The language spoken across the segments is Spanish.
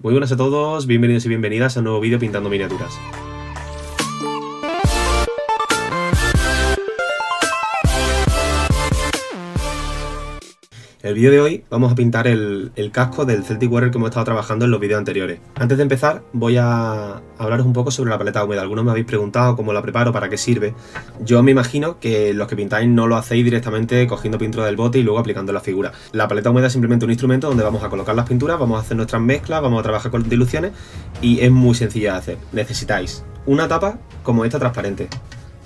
Muy buenas a todos, bienvenidos y bienvenidas a un nuevo vídeo pintando miniaturas. En el vídeo de hoy vamos a pintar el casco del Celtic Warrior que hemos estado trabajando en los vídeos anteriores. Antes de empezar voy a hablaros un poco sobre la paleta húmeda. Algunos me habéis preguntado cómo la preparo, para qué sirve. Yo me imagino que los que pintáis no lo hacéis directamente cogiendo pintura del bote y luego aplicando la figura. La paleta húmeda es simplemente un instrumento donde vamos a colocar las pinturas, vamos a hacer nuestras mezclas, vamos a trabajar con diluciones y es muy sencilla de hacer. Necesitáis una tapa como esta transparente.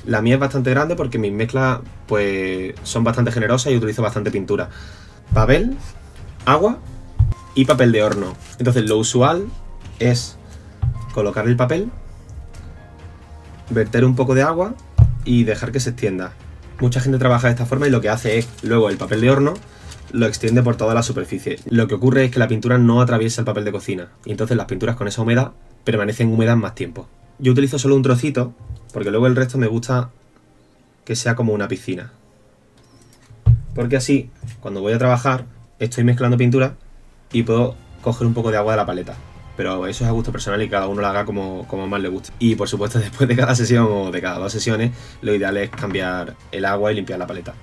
La mía es bastante grande porque mis mezclas pues son bastante generosas y utilizo bastante pintura. Papel, agua y papel de horno. Entonces lo usual es colocar el papel, verter un poco de agua y dejar que se extienda. Mucha gente trabaja de esta forma y lo que hace es luego el papel de horno lo extiende por toda la superficie. Lo que ocurre es que la pintura no atraviesa el papel de cocina y entonces las pinturas con esa humedad permanecen húmedas más tiempo. Yo utilizo solo un trocito porque luego el resto me gusta que sea como una piscina. Porque así, cuando voy a trabajar, estoy mezclando pintura y puedo coger un poco de agua de la paleta. Pero eso es a gusto personal y cada uno lo haga como más le guste. Y por supuesto, después de cada sesión o de cada 2 sesiones, lo ideal es cambiar el agua y limpiar la paleta.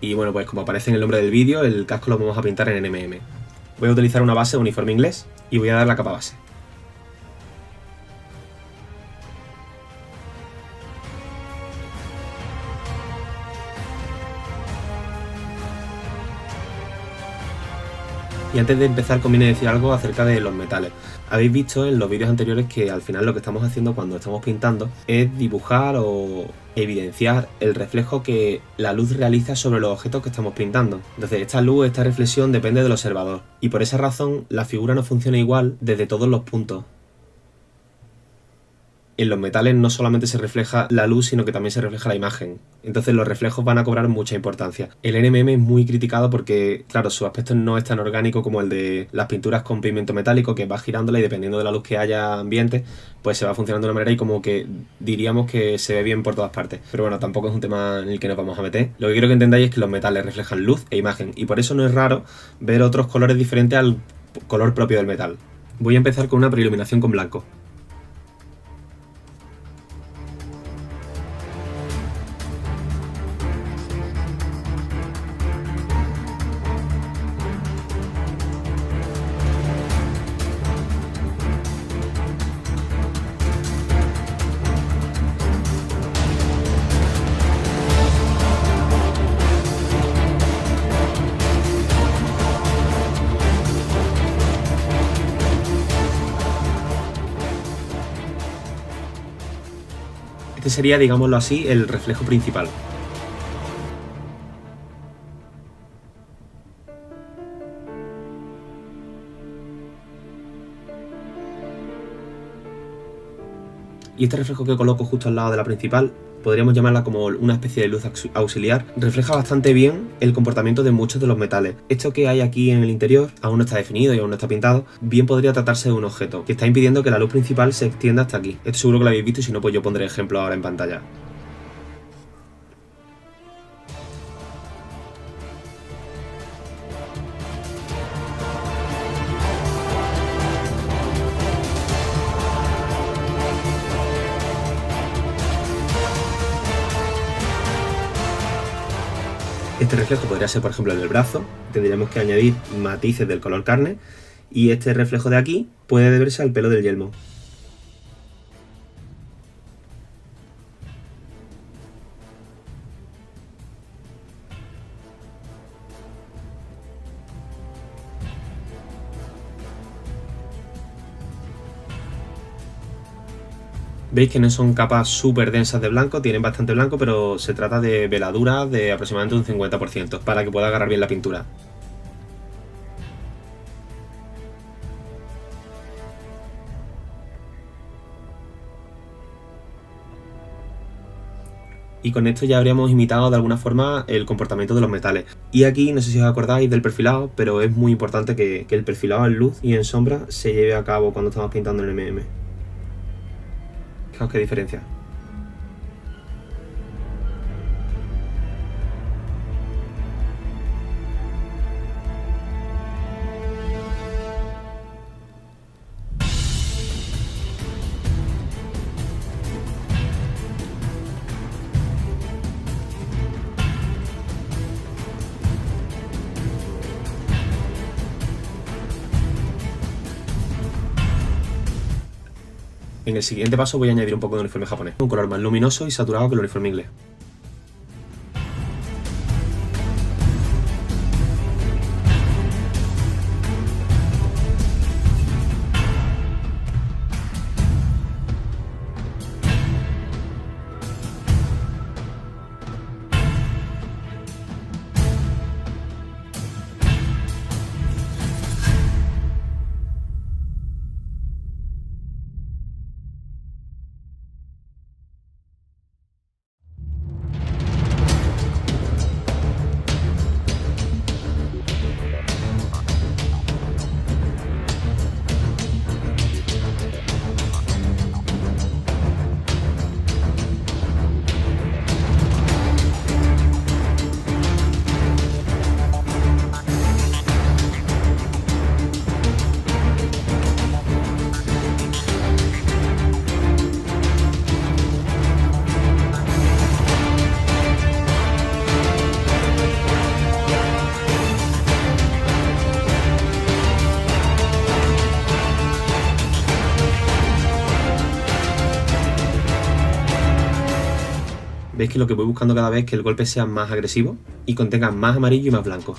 Y bueno, pues como aparece en el nombre del vídeo, el casco lo vamos a pintar en NMM. Voy a utilizar una base uniforme inglés y voy a dar la capa base. Y antes de empezar conviene decir algo acerca de los metales. Habéis visto en los vídeos anteriores que al final lo que estamos haciendo cuando estamos pintando es dibujar o evidenciar el reflejo que la luz realiza sobre los objetos que estamos pintando. Entonces esta luz, esta reflexión depende del observador. Y por esa razón la figura no funciona igual desde todos los puntos. En los metales no solamente se refleja la luz, sino que también se refleja la imagen. Entonces los reflejos van a cobrar mucha importancia. El NMM es muy criticado porque, claro, su aspecto no es tan orgánico como el de las pinturas con pigmento metálico, que va girándola y dependiendo de la luz que haya ambiente, pues se va funcionando de una manera y como que diríamos que se ve bien por todas partes. Pero bueno, tampoco es un tema en el que nos vamos a meter. Lo que quiero que entendáis es que los metales reflejan luz e imagen y por eso no es raro ver otros colores diferentes al color propio del metal. Voy a empezar con una preiluminación con blanco. Este sería, digámoslo así, el reflejo principal. Y este reflejo que coloco justo al lado de la principal, podríamos llamarla como una especie de luz auxiliar, refleja bastante bien el comportamiento de muchos de los metales. Esto que hay aquí en el interior aún no está definido y aún no está pintado, bien podría tratarse de un objeto que está impidiendo que la luz principal se extienda hasta aquí. Esto seguro que lo habéis visto y si no, pues yo pondré ejemplo ahora en pantalla. Este reflejo podría ser, por ejemplo, el del brazo. Tendríamos que añadir matices del color carne. Y este reflejo de aquí puede deberse al pelo del yelmo. Veis que no son capas súper densas de blanco, tienen bastante blanco, pero se trata de veladuras de aproximadamente un 50% para que pueda agarrar bien la pintura. Y con esto ya habríamos imitado de alguna forma el comportamiento de los metales. Y aquí, no sé si os acordáis del perfilado, pero es muy importante que el perfilado en luz y en sombra se lleve a cabo cuando estamos pintando en MM. Fijaos qué diferencia. En el siguiente paso voy a añadir un poco de uniforme japonés, un color más luminoso y saturado que el uniforme inglés. Veis que lo que voy buscando cada vez es que el golpe sea más agresivo y contenga más amarillo y más blanco.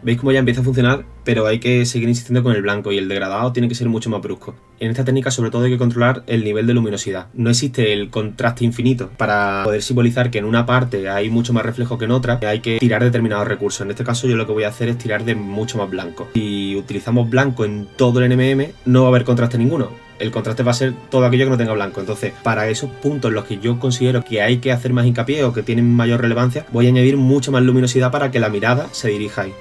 Veis cómo ya empieza a funcionar, pero hay que seguir insistiendo con el blanco y el degradado tiene que ser mucho más brusco. En esta técnica sobre todo hay que controlar el nivel de luminosidad. No existe el contraste infinito. Para poder simbolizar que en una parte hay mucho más reflejo que en otra, hay que tirar determinados recursos. En este caso yo lo que voy a hacer es tirar de mucho más blanco. Si utilizamos blanco en todo el NMM, no va a haber contraste ninguno. El contraste va a ser todo aquello que no tenga blanco. Entonces, para esos puntos en los que yo considero que hay que hacer más hincapié o que tienen mayor relevancia, voy a añadir mucha más luminosidad para que la mirada se dirija ahí.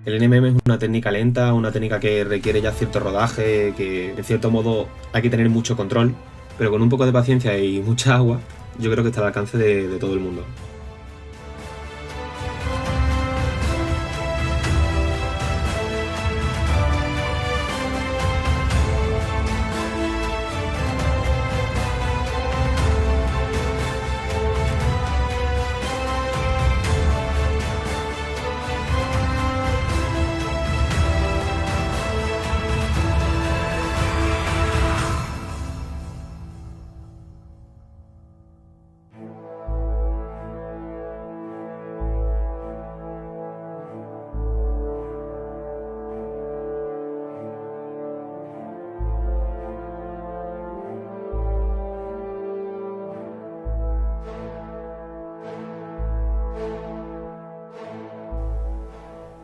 El NMM es una técnica lenta, una técnica que requiere ya cierto rodaje, que en cierto modo hay que tener mucho control, pero con un poco de paciencia y mucha agua, yo creo que está al alcance de todo el mundo.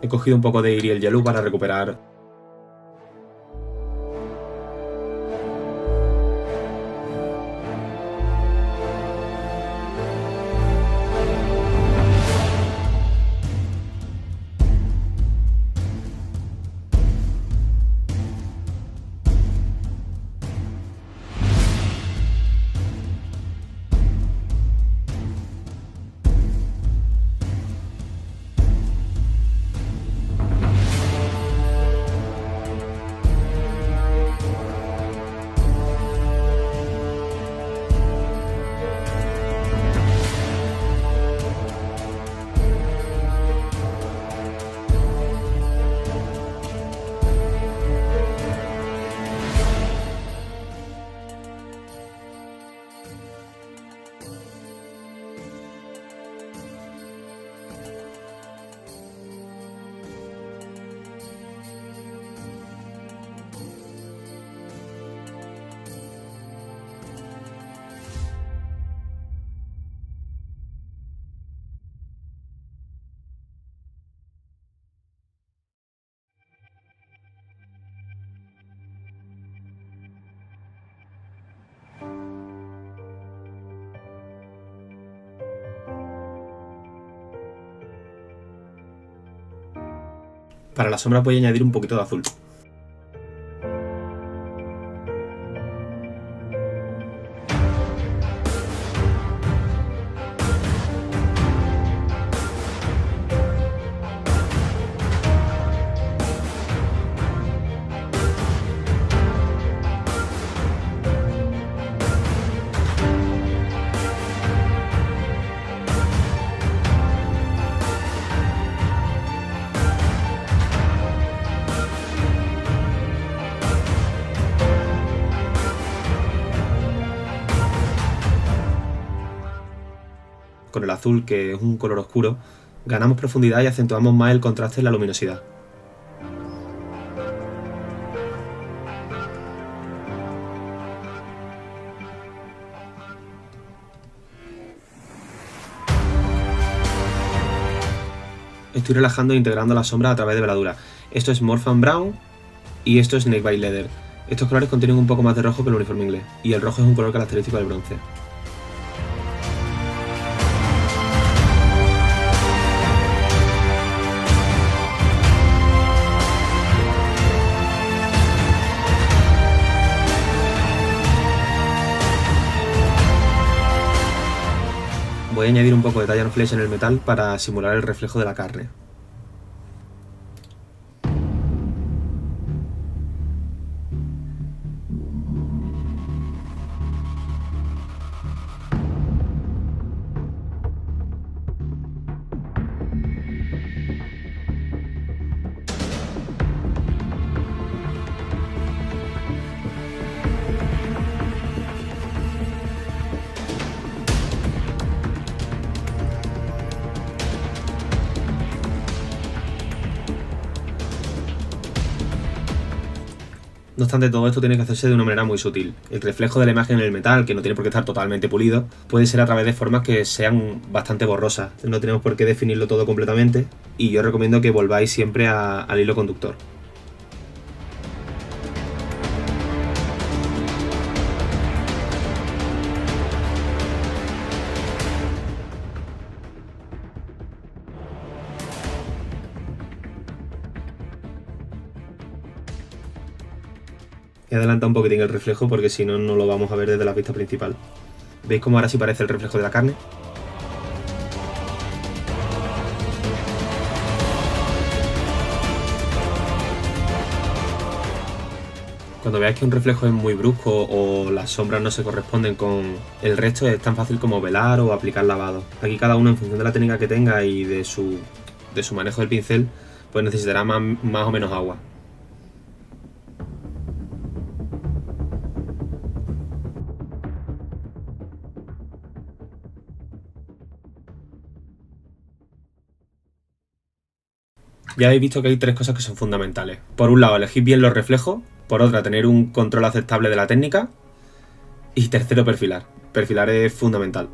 He cogido un poco de Iriel Yellow para recuperar. Para la sombra voy a añadir un poquito de azul. Con el azul, que es un color oscuro, ganamos profundidad y acentuamos más el contraste en la luminosidad. Estoy relajando e integrando la sombra a través de veladura. Esto es Morphan Brown y esto es Snakebite Leather. Estos colores contienen un poco más de rojo que el uniforme inglés, y el rojo es un color característico del bronce. Voy a añadir un poco de Talon Flesh en el metal para simular el reflejo de la carne. No obstante, todo esto tiene que hacerse de una manera muy sutil. El reflejo de la imagen en el metal, que no tiene por qué estar totalmente pulido, puede ser a través de formas que sean bastante borrosas. No tenemos por qué definirlo todo completamente, y yo recomiendo que volváis siempre al hilo conductor. He adelantado un poquitín el reflejo porque si no, no lo vamos a ver desde la vista principal. ¿Veis cómo ahora sí parece el reflejo de la carne? Cuando veáis que un reflejo es muy brusco o las sombras no se corresponden con el resto, es tan fácil como velar o aplicar lavado. Aquí cada uno, en función de la técnica que tenga y de su manejo del pincel, pues necesitará más o menos agua. Ya habéis visto que hay tres cosas que son fundamentales. Por un lado, elegir bien los reflejos. Por otra, tener un control aceptable de la técnica. Y tercero, perfilar. Perfilar es fundamental.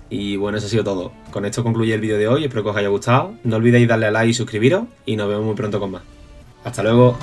Y bueno, eso ha sido todo. Con esto concluye el vídeo de hoy, espero que os haya gustado. No olvidéis darle a like y suscribiros y nos vemos muy pronto con más. ¡Hasta luego!